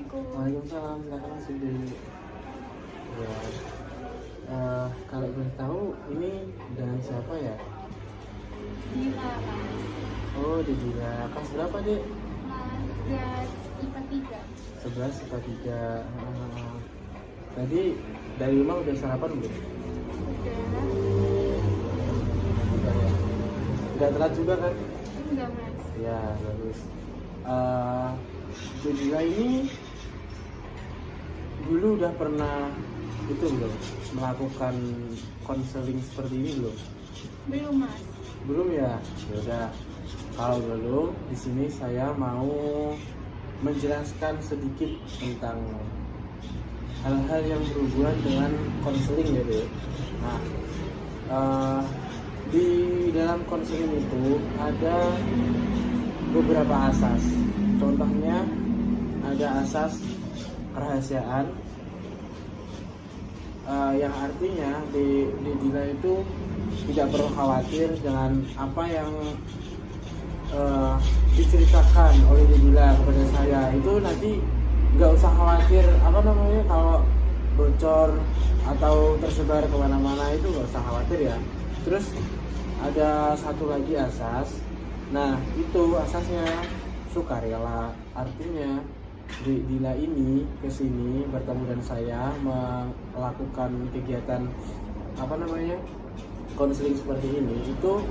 Assalamualaikum. Waalaikumsalam, silakan Sindi. Ya, kalau boleh tahu ini dengan siapa ya? Dila, Mas. Oh, di Dila. Kelas berapa, Dek? Kelas IPA 3. 11 IPA 3. Tadi dari rumah udah sarapan belum? Udah. Udah ya. Udah telat juga kan? Enggak, Mas. Ya, bagus. Di Dila ini dulu udah pernah itu belum melakukan konseling seperti ini belum? Belum, Mas. Belum ya? Ya udah. Kalau belum, di sini saya mau menjelaskan sedikit tentang hal-hal yang berhubungan dengan konseling ya, Dek. Nah, di dalam konseling itu ada beberapa asas. Contohnya ada asas kerahasiaan, yang artinya di Dila itu tidak perlu khawatir dengan apa yang diceritakan oleh Dila kepada saya. Itu nanti nggak usah khawatir kalau bocor atau tersebar kemana-mana, itu nggak usah khawatir ya. Terus ada satu lagi asas. Nah, itu asasnya sukarela. Artinya Dila ini kesini bertemu dan saya melakukan kegiatan konseling seperti ini, itu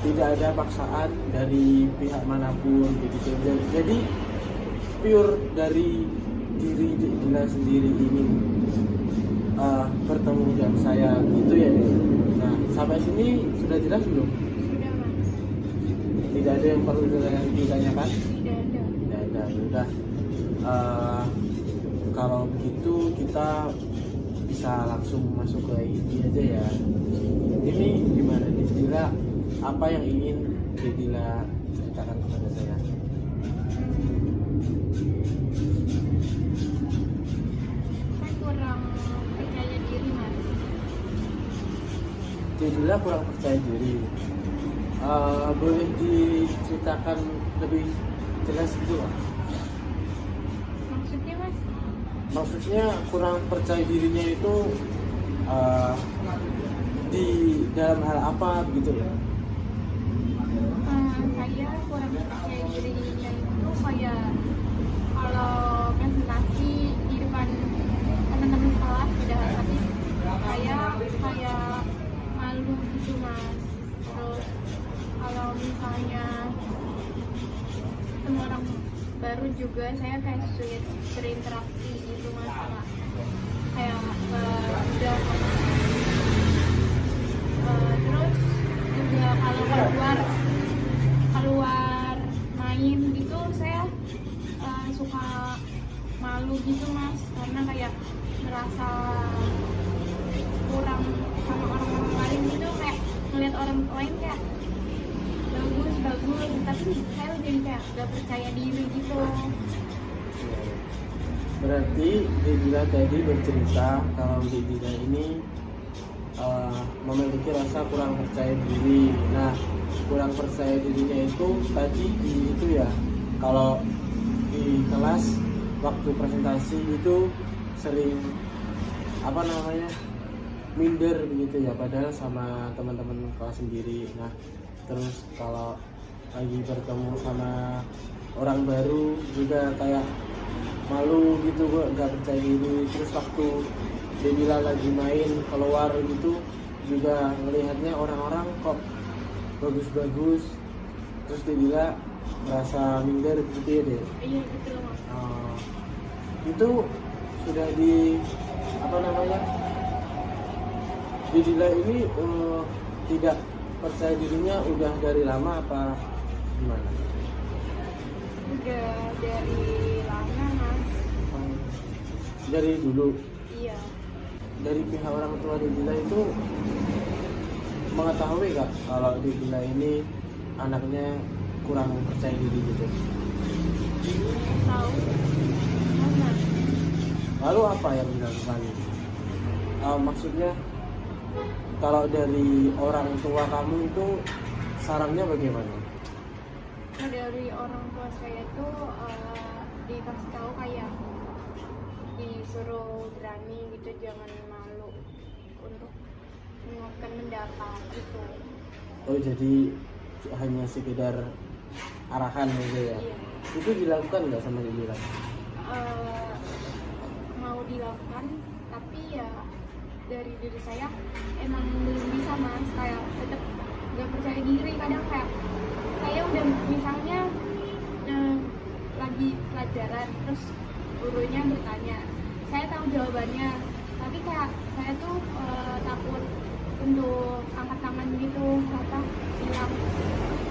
tidak ada paksaan dari pihak manapun begitu. Jadi pure dari diri Dila sendiri ini bertemu dengan saya gitu ya. Nah, sampai sini sudah jelas belum? Sudah, Mas. Tidak ada yang perlu ditanyakan? Tidak ada. Tidak ada. Sudah. Kalau begitu kita bisa langsung masuk ke inti aja ya. Ini gimana nih, Dila? Apa yang ingin Dila ceritakan kepada saya? Saya kurang percaya diri, Mas. Dila kurang percaya diri. Boleh diceritakan lebih jelas gitu Pak? Maksudnya, Mas? Maksudnya kurang percaya dirinya itu di dalam hal apa begitu ya? Saya kurang percaya dirinya itu kayak kalau presentasi di depan teman-teman kelas udah, tapi saya kayak malu gitu, Mas. Terus kalau misalnya ketemu orang baru juga saya kayak sulit berinteraksi gitu, Mas. Kayak udah terus juga kalau keluar main gitu saya suka malu gitu, Mas, karena kayak merasa kurang sama orang-orang lain gitu, kayak ngeliat orang lain kayak bagus tapi saya jadi kayak gak percaya diri gitu. Berarti Dila tadi bercerita kalau Dila ini memiliki rasa kurang percaya diri. Nah, kurang percaya dirinya itu tadi itu ya, kalau di kelas waktu presentasi itu sering minder begitu ya, padahal sama teman-teman kelas sendiri. Nah, terus kalau lagi bertemu sama orang baru juga kayak malu gitu, gue nggak percaya diri. Terus waktu Dila lagi main keluar gitu juga melihatnya orang-orang kok bagus-bagus, terus Dila merasa minder gitu ya deh. Iya, betul, Mas. Itu sudah di Dila ini tidak percaya dirinya udah dari lama apa gimana? Udah dari lama, Mas. Dari dulu. Iya. Dari pihak orang tua Dila itu mengetahui gak kalau Dila ini anaknya kurang percaya diri gitu? Tahu. Mana? Lalu apa yang dilakukan? Maksudnya kalau dari orang tua kamu itu sarannya bagaimana? Dari orang tua saya itu dikasih tahu kayak suruh berani gitu, jangan malu untuk mengungkapkan pendapat gitu. Oh jadi hanya sekedar arahan gitu ya? Iya. Itu dilakukan nggak sama Dila? Mau dilakukan, tapi ya dari diri saya emang belum bisa mas, kayak tetap nggak percaya diri. Kadang kayak saya udah misalnya lagi pelajaran, terus gurunya bertanya, saya tahu jawabannya, tapi kayak saya tuh takut untuk angkat tangan gitu, bilang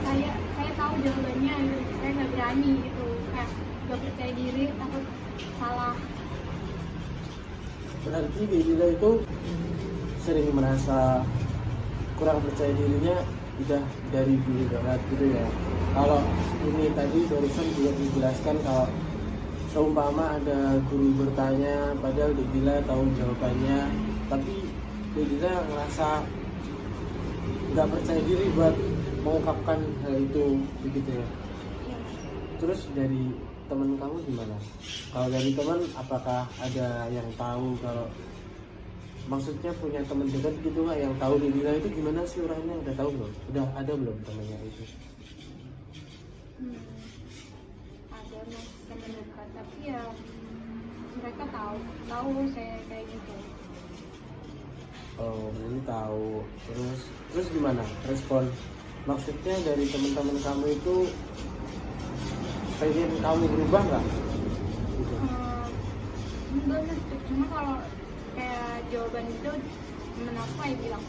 saya tahu jawabannya gitu. Saya nggak berani gitu, kayak nggak percaya diri, takut salah. Berarti Dila itu sering merasa kurang percaya dirinya udah dari dulu banget gitu ya. Kalau ini tadi barusan juga dijelaskan kalau seumpama ada guru bertanya padahal Dila tahu jawabannya, tapi Dila ngerasa nggak percaya diri buat mengungkapkan hal itu begitu ya. Terus dari teman kamu gimana? Kalau dari teman apakah ada yang tahu, kalau maksudnya punya teman dekat gitu nggak yang tahu Dila itu gimana sih orangnya, udah tahu belum? Udah ada belum temannya itu? Ada mas teman dekat, tapi ya mereka tahu saya kayak gitu. Oh, berarti tahu. Terus gimana respon? Maksudnya dari teman-teman kamu itu pengen kamu berubah nggak? Gitu. Enggak mas, cuma kalau kayak jawaban itu kenapa ya bilang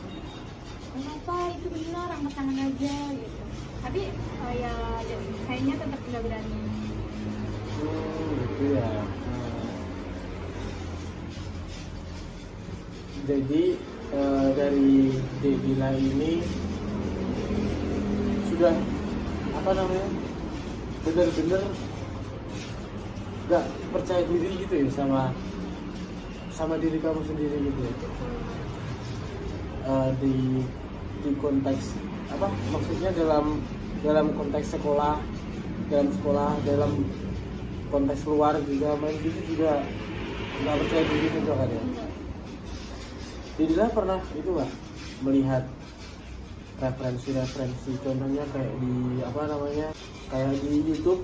kenapa itu benar, angkat tangan aja gitu. Tapi ya kayaknya tetap nggak berani. Gitu ya. Jadi dari Dila ini sudah apa namanya, benar-benar nggak percaya diri gitu ya sama diri kamu sendiri gitu ya. Di konteks apa, maksudnya dalam konteks sekolah, dalam konteks luar juga main gitu juga nggak percaya diri juga kan ya. Dila pernah itu nggak melihat referensi contohnya kayak di apa namanya, kayak di YouTube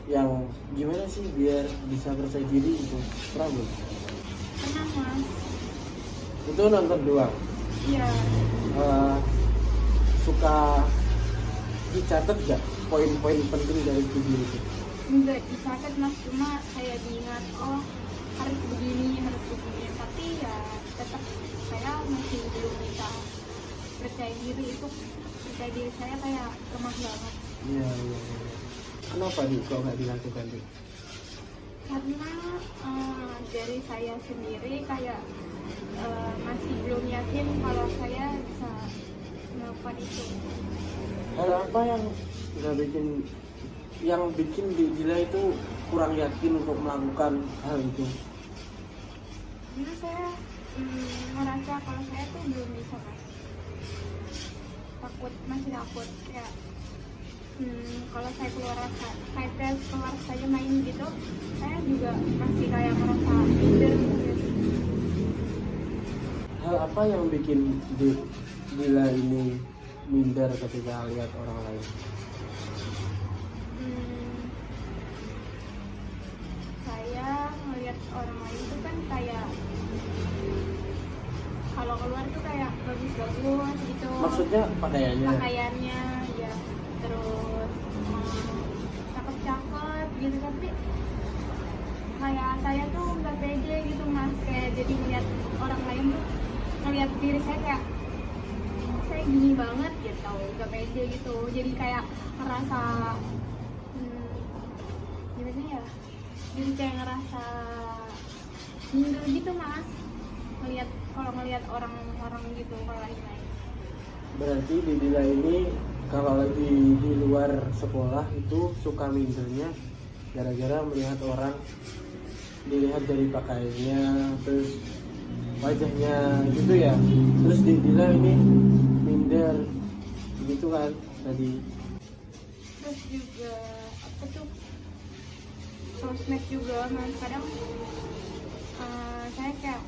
yang gimana sih biar bisa percaya diri gitu, pernah belum? Pernah mas. Itu nonton doang? Iya. Suka dicatat gak poin-poin penting dari video itu? Enggak dicatat mas, cuma saya diingat oh harus begini, tapi ya tetap saya masih belum bisa percaya diri. Itu percaya diri saya kayak lemah banget. Iya. Kenapa nih kok nggak dilakukan nih? Karena dari saya sendiri kayak masih belum yakin kalau saya bisa melakukan itu. Hal apa yang bikin Dila itu kurang yakin untuk melakukan hal itu? Karena saya merasa kalau saya tuh belum bisa mas. Masih takut ya. Kalau saya keluar saya main gitu, saya juga masih kayak merasa minder gitu. Hal apa yang bikin Dila ini minder ketika lihat orang lain? Saya melihat orang lain itu kan kayak kalau keluar tuh kayak bagus-bagus gitu. Maksudnya Pakaiannya ya, terus cakep-cakep gitu, tapi kayak saya tuh nggak pede gitu mas, kayak jadi ngeliat orang lain tuh ngeliat diri saya kayak saya gini banget gitu, nggak pede gitu, jadi kayak ngerasa gimana ya, jadi kayak ngerasa minder gitu mas, kalau ngeliat orang-orang gitu kalau lagi main. Berarti Dila ini kalau lagi di luar sekolah itu suka mindernya gara-gara melihat orang, dilihat dari pakaiannya, terus wajahnya gitu ya. Terus Dila ini minder gitu kan tadi. Terus juga apa tuh, sosmed juga mas, kadang saya kayak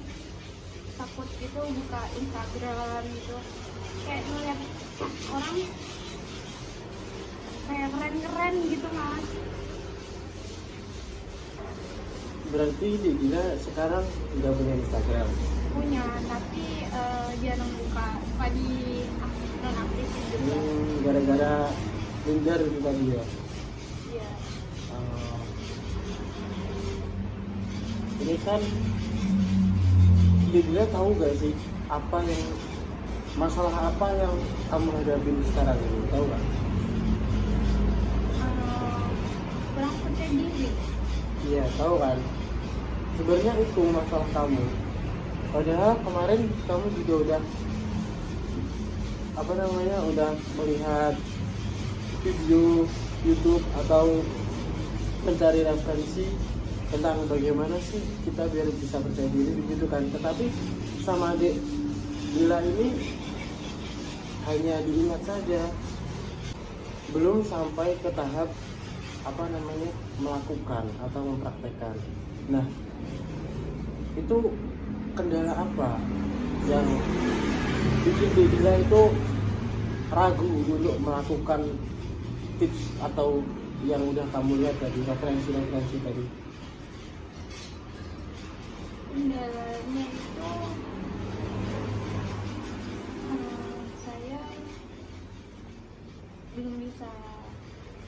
takut gitu buka Instagram gitu, kayak ngeliat orang kayak keren-keren gitu mas. Berarti Dila sekarang udah punya Instagram? Punya, tapi jarang suka di nonaktif juga. Gara-gara minder itu tadi ya? Iya. Ini kan Dila tahu gak sih apa yang masalah apa yang kamu hadapin sekarang ini, tahu gak? Kurang percaya diri. Iya, tahu kan? Sebenarnya itu masalah kamu. Padahal kemarin kamu juga udah udah melihat video YouTube atau mencari referensi tentang bagaimana sih kita biar bisa percaya diri begitu kan. Tetapi sama adik Dila ini hanya diingat saja, belum sampai ke tahap melakukan atau mempraktekkan. Nah, itu kendala apa yang bikin Dila itu ragu untuk melakukan tips atau yang udah kamu lihat dari referensi tadi? Kendalanya itu saya belum bisa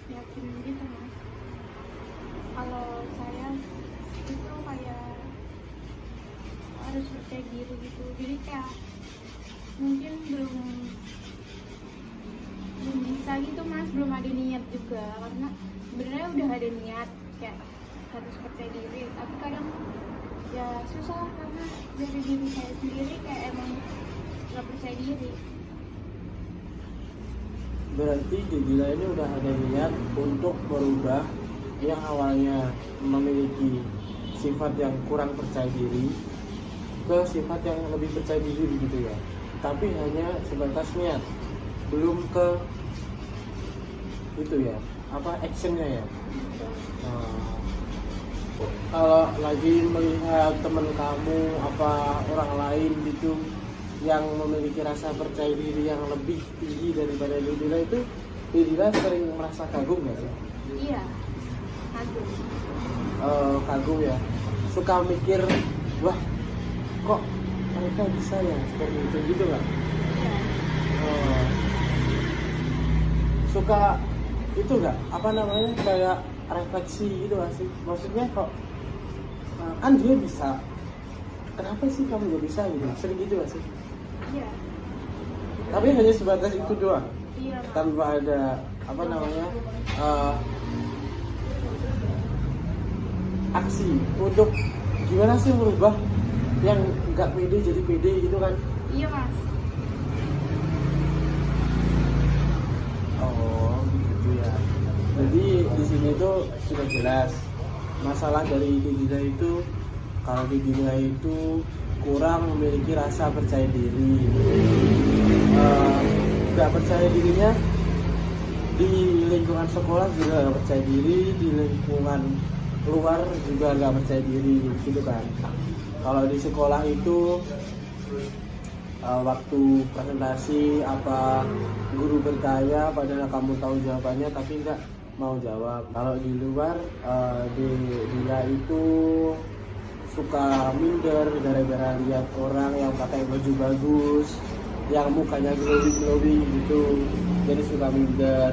yakin gitu mas. Kalau saya itu kayak harus percaya diri gitu, jadi kayak mungkin belum bisa gitu mas, belum ada niat juga, karena sebenarnya udah ada niat kayak harus percaya diri, tapi kadang ya susah karena dari diri saya sendiri kayak emang nggak percaya diri. Berarti Dila ini udah ada niat untuk merubah yang awalnya memiliki sifat yang kurang percaya diri ke sifat yang lebih percaya diri begitu ya, tapi hanya sebatas niat, belum ke itu ya, actionnya ya. Kalau lagi melihat teman kamu orang lain gitu yang memiliki rasa percaya diri yang lebih tinggi daripada Dila itu, Dila sering merasa kagum nggak sih? Iya, kagum. Kagum ya, suka mikir, wah kok mereka bisa ya seperti itu gitu nggak? Iya. Suka itu nggak kayak refleksi gitu nggak sih? Maksudnya kok kan dia bisa, kenapa sih kamu nggak bisa gitu? Sering gitu nggak sih? Iya. Tapi hanya sebatas itu doang, Iya. tanpa ada aksi untuk gimana sih merubah yang nggak pede jadi pede gitu kan? Iya mas. Oh gitu ya. Jadi di sini tuh sudah jelas masalah dari Dila itu, kalau Dila itu kurang memiliki rasa percaya diri, nggak percaya dirinya di lingkungan sekolah juga nggak percaya diri, di lingkungan luar juga nggak percaya diri gitu kan. Kalau di sekolah itu waktu presentasi guru bertanya padahal kamu tahu jawabannya tapi nggak mau jawab. Kalau di luar Dila itu suka minder gara-gara lihat orang yang pakai baju bagus, yang mukanya glowing gitu, jadi suka minder.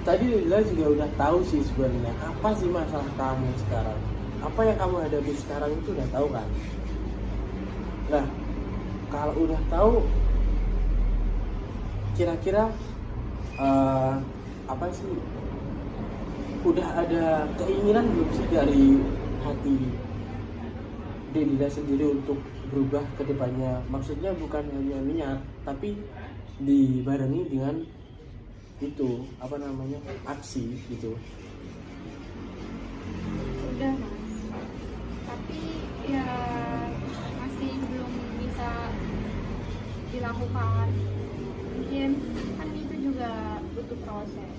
Tadi Dila juga udah tahu sih sebenarnya apa sih masalah kamu sekarang, apa yang kamu hadapi sekarang itu udah tahu kan. Nah, kalau udah tahu, kira-kira apa sih, udah ada keinginan belum sih dari hati Dila sendiri untuk berubah ke depannya? Maksudnya bukan hanya niat, tapi dibarengi dengan itu aksi gitu. Udah mas, tapi ya masih belum bisa dilakukan. Mungkin kan itu juga butuh proses.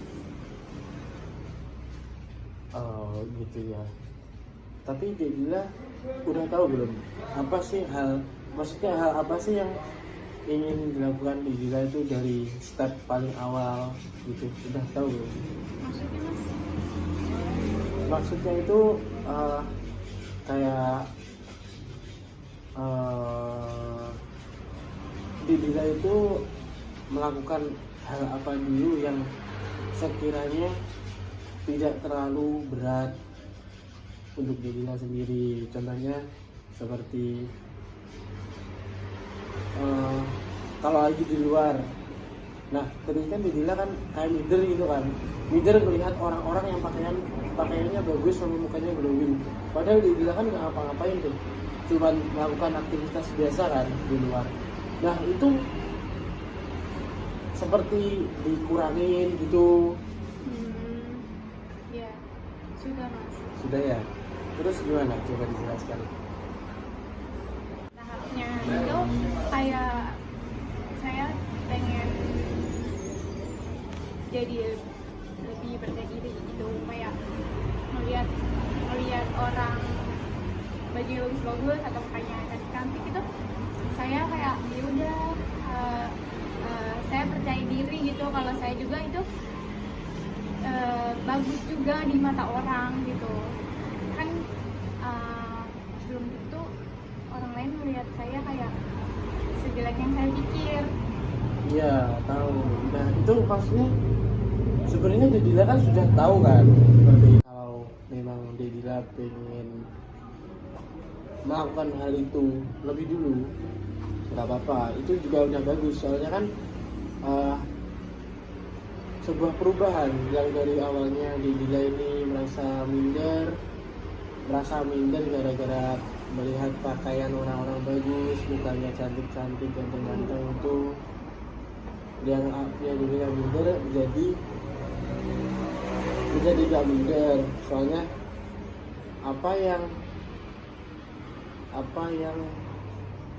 Oh gitu ya. tapi Dek Dila udah tahu belum apa sih maksudnya hal apa sih yang ingin dilakukan Dek Dila itu dari step paling awal gitu, udah tahu belum? Maksudnya mas? Maksudnya itu kayak Dek Dila itu melakukan hal apa dulu yang sekiranya tidak terlalu berat untuk Dek Dila sendiri. Contohnya seperti kalau lagi di luar, nah terus kan Dek Dila kan kayak minder gitu kan, minder melihat orang-orang yang pakaiannya bagus sama mukanya glowing, padahal Dek Dila kan nggak ngapa-ngapain tuh, cuman melakukan aktivitas biasa kan di luar. Nah itu seperti dikurangin gitu. Ya sudah mas. Sudah ya. Terus gimana? Coba dijelaskan. Tahapnya itu kayak saya pengen jadi lebih percaya diri gitu, kayak melihat orang baju bagus atau mukanya cantik itu, saya kayak ya udah saya percaya diri gitu kalau saya juga itu bagus juga di mata orang gitu kan. Belum tentu orang lain melihat saya kayak sejelek yang saya pikir. Iya, tahu. Nah, itu maksudnya sebenarnya Dek Dila kan sudah tahu kan, seperti kalau memang Dek Dila pengen melakukan hal itu lebih dulu, nggak apa-apa. Itu juga udah bagus, soalnya kan sebuah perubahan yang dari awalnya Dek Dila ini merasa minder gara-gara melihat pakaian orang-orang bagus, mukanya cantik-cantik, ganteng-ganteng itu, yang dulunya minder jadi gak minder, soalnya apa yang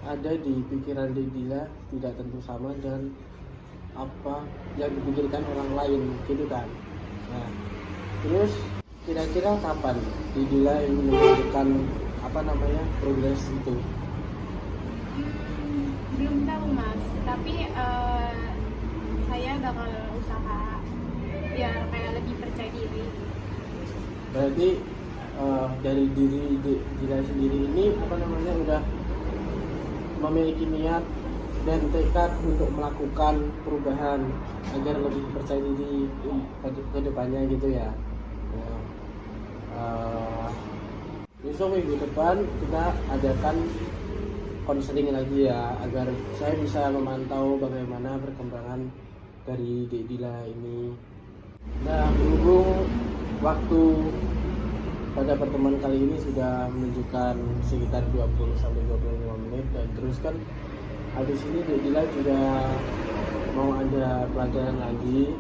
ada di pikiran Dek Dila tidak tentu sama dengan apa yang dipikirkan orang lain gitu kan. Nah terus kira-kira kapan Dek Dila ingin melakukan progres itu? Belum tahu mas, tapi saya bakal usaha biar kayak lebih percaya diri. Berarti dari diri Dek Dila sendiri ini udah memiliki niat dan tekad untuk melakukan perubahan agar lebih percaya diri ke depannya gitu ya. Besok minggu depan kita adakan konseling lagi ya, agar saya bisa memantau bagaimana perkembangan dari Dek Dila ini. Nah, berhubung waktu pada pertemuan kali ini sudah menunjukkan sekitar 20-25 menit, dan terus kan habis ini Dek Dila juga mau ada pelajaran lagi.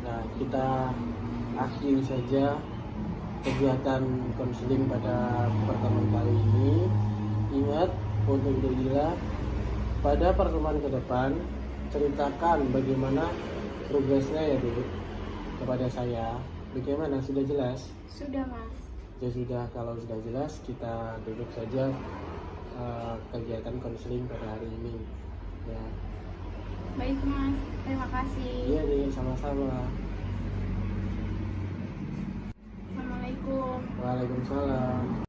Nah, kita akhiri saja kegiatan konseling pada pertemuan kali ini. Ingat, untuk Dek Dila pada pertemuan ke depan ceritakan bagaimana progresnya ya Dek kepada saya. Bagaimana, sudah jelas? Sudah mas. Ya sudah, kalau sudah jelas kita tutup saja kegiatan konseling pada hari ini ya. Baik mas, terima kasih. Iya Dek, sama-sama. Assalamualaikum. Waalaikumsalam.